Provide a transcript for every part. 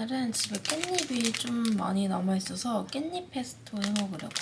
오늘은 집에 깻잎이 좀 많이 남아있어서 깻잎 페스토 해먹으려고.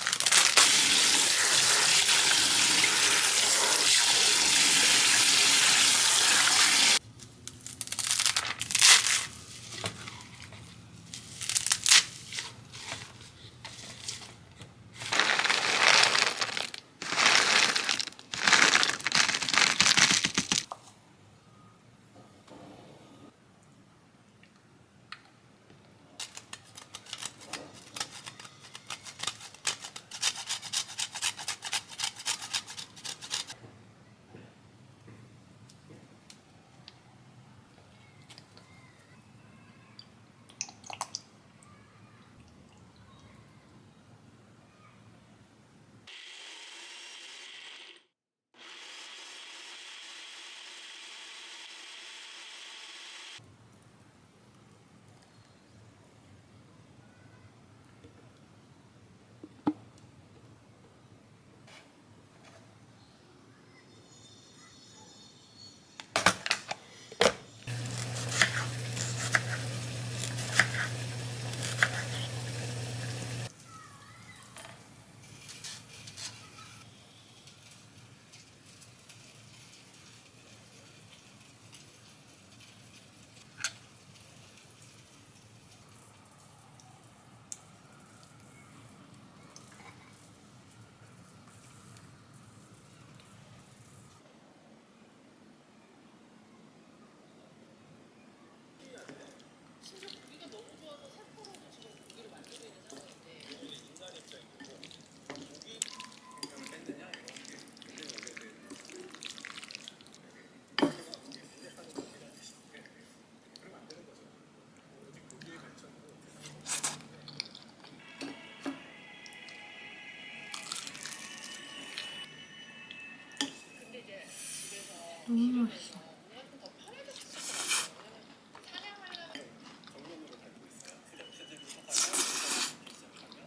너무 맛있어.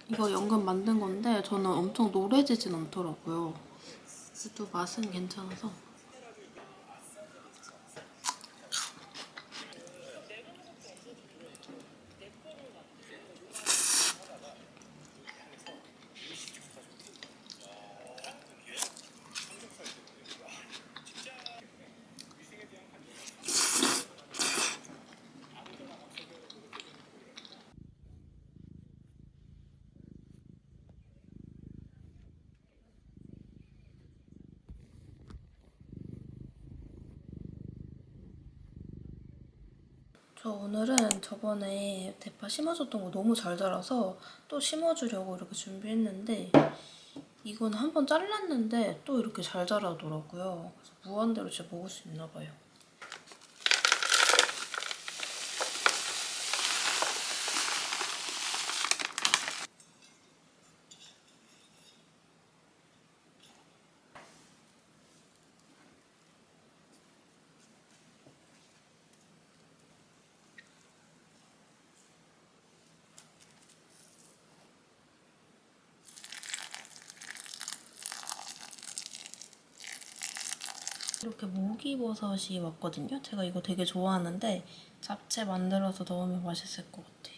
이거 연근 만든 건데 저는 엄청 노래지진 않더라고요. 그래도 맛은 괜찮아서. 저 오늘은 저번에 대파 심어줬던 거 너무 잘 자라서 또 심어주려고 이렇게 준비했는데 이건 한번 잘랐는데 또 이렇게 잘 자라더라고요. 그래서 무한대로 진짜 먹을 수 있나 봐요. 이렇게 목이버섯이 왔거든요. 제가 이거 되게 좋아하는데 잡채 만들어서 넣으면 맛있을 것 같아요.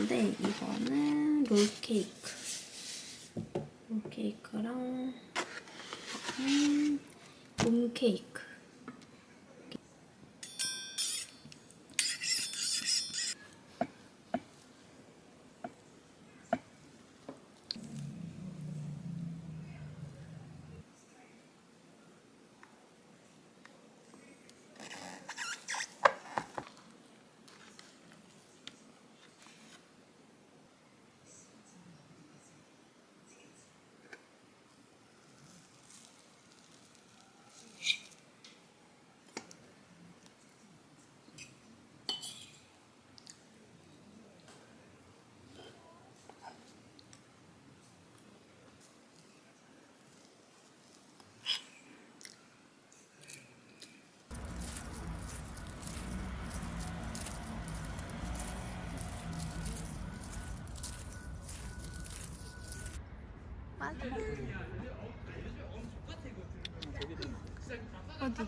건데 이거는 롤케이크. 롤케이크랑 룸케이크. 어디?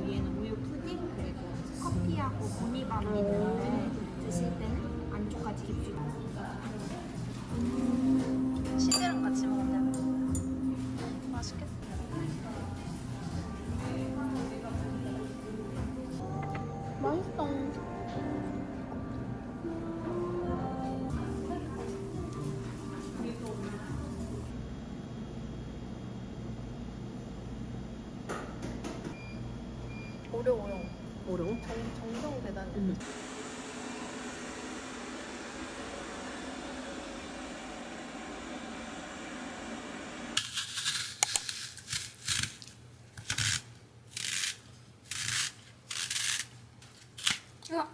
얘는 우유 푸딩 그리고 커피하고 구미밤이 있는데 드실 때는 안쪽까지 깊이 치즈랑 같이 먹으면 맛있겠다. 맛있어. 어려워요. 어려워? 정성 대단해. 야.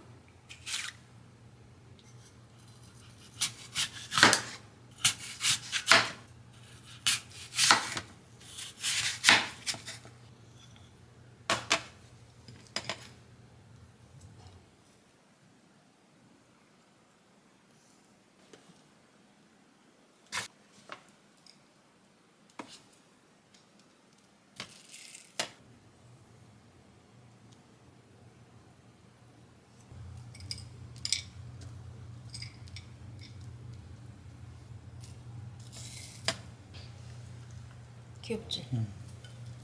귀엽지?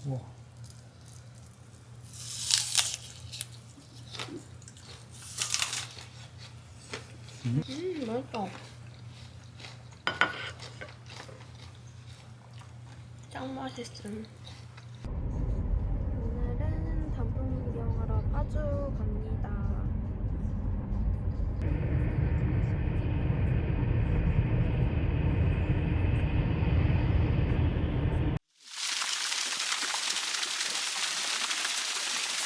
우와. 맛있다. 짱 맛있음. 파주 갑니다.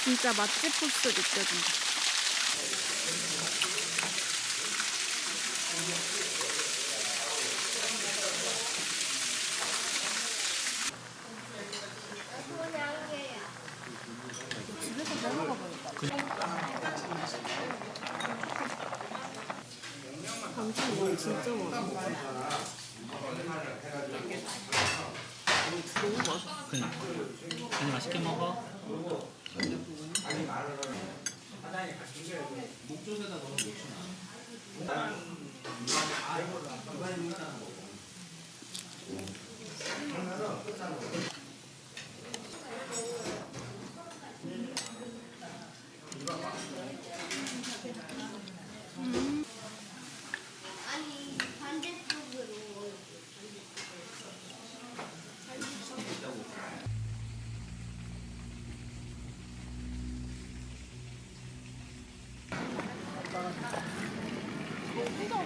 진짜 맛집 코스 느껴진다. 집에서 해먹어보니까 감칠맛 진짜 많아. 너무 맛있어. 그냥 맛있게 먹어.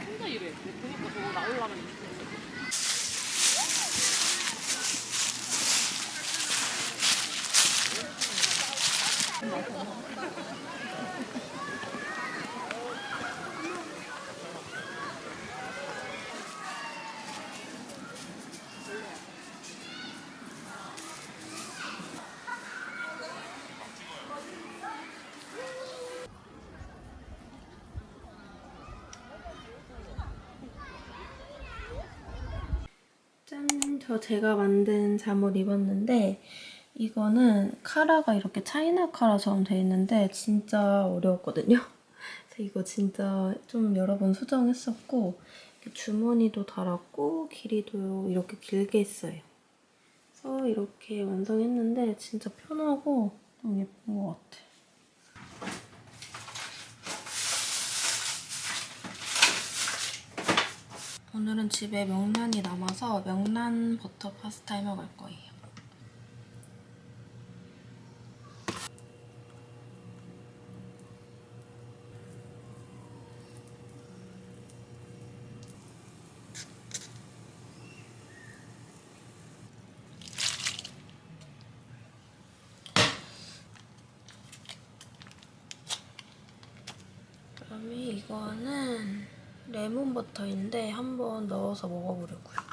혼자 이래. 그러니까 저거 나오려면 짠! 저 제가 만든 잠옷 입었는데 이거는 카라가 이렇게 차이나 카라처럼 돼 있는데 진짜 어려웠거든요. 그래서 이거 진짜 좀 여러 번 수정했었고 이렇게 주머니도 달았고 길이도 이렇게 길게 했어요. 그래서 이렇게 완성했는데 진짜 편하고 너무 예쁜 것 같아요. 오늘은 집에 명란이 남아서 명란 버터 파스타 해 먹을 거예요. 그다음에 이거는 레몬 버터인데 한번 넣어서 먹어보려고요.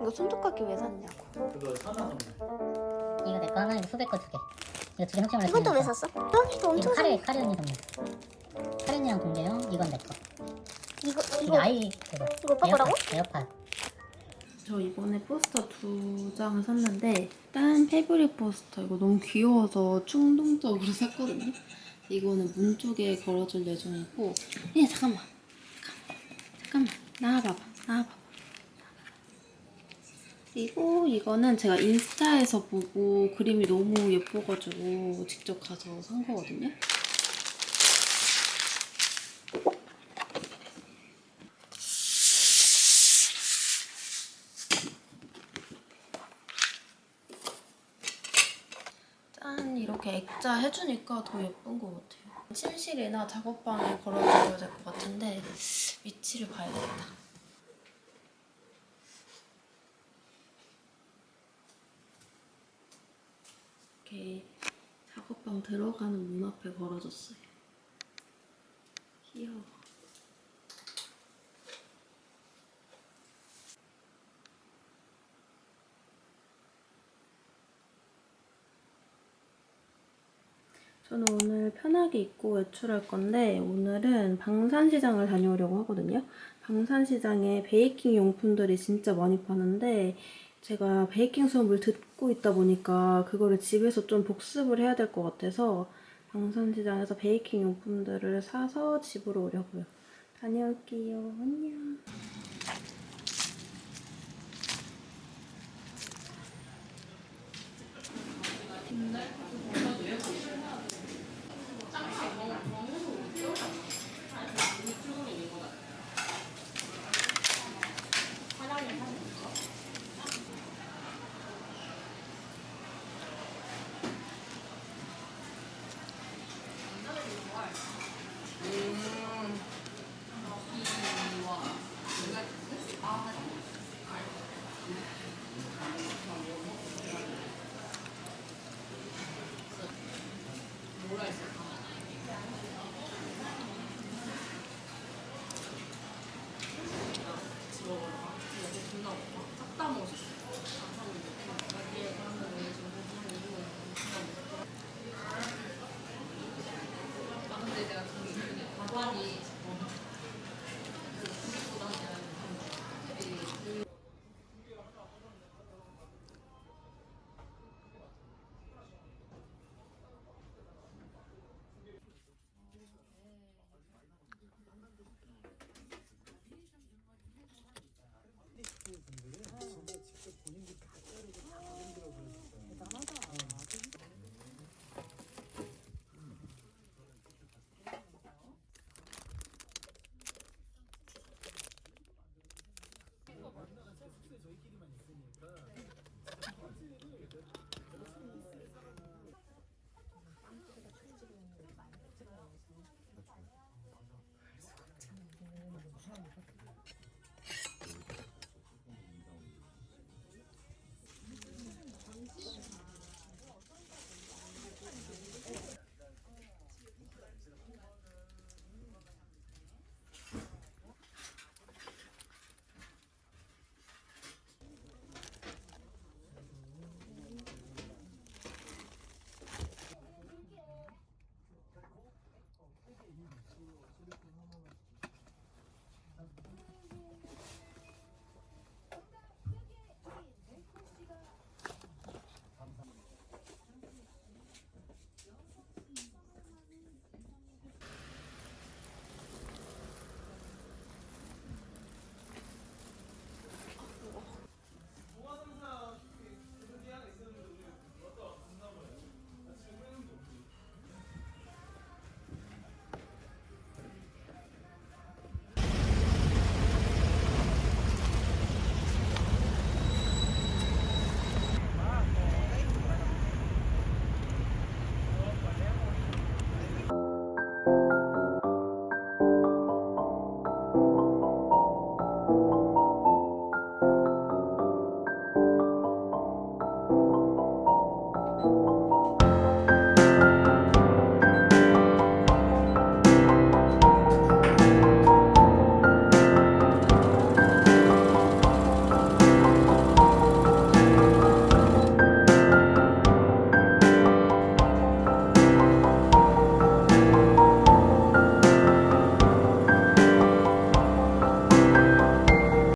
이거 손톱깎이 왜 샀냐고. 그거 사나 이거 내 거 하나, 이거 후배 거 두 개. 이거 두 개 합치면 이건 또 왜 샀어? 이거 엄청 사. 카리 언니 선물. 카리 언니랑 동계용, 이건 내 거. 이거 이거 아이 그거. 이거 오빠 거라고? 에어팟. 저 이번에 포스터 2장을 샀는데 딴 패브릭 포스터 이거 너무 귀여워서 충동적으로 샀거든요. 이거는 문 쪽에 걸어줄 예정이고 잠깐만 나와봐봐. 그리고 이거는 제가 인스타에서 보고 그림이 너무 예뻐가지고 직접 가서 산 거거든요. 짠! 이렇게 액자 해주니까 더 예쁜 것 같아요. 침실이나 작업방에 걸어줘야 될 것 같은데 위치를 봐야겠다. 이렇게 작업방 들어가는 문 앞에 걸어줬어요. 귀여워. 저는 오늘 편하게 입고 외출할 건데 오늘은 방산시장을 다녀오려고 하거든요. 방산시장에 베이킹 용품들이 진짜 많이 파는데 제가 베이킹 수업을 듣고 있다 보니까 그거를 집에서 좀 복습을 해야 될 것 같아서 방산시장에서 베이킹 용품들을 사서 집으로 오려고요. 다녀올게요. 안녕.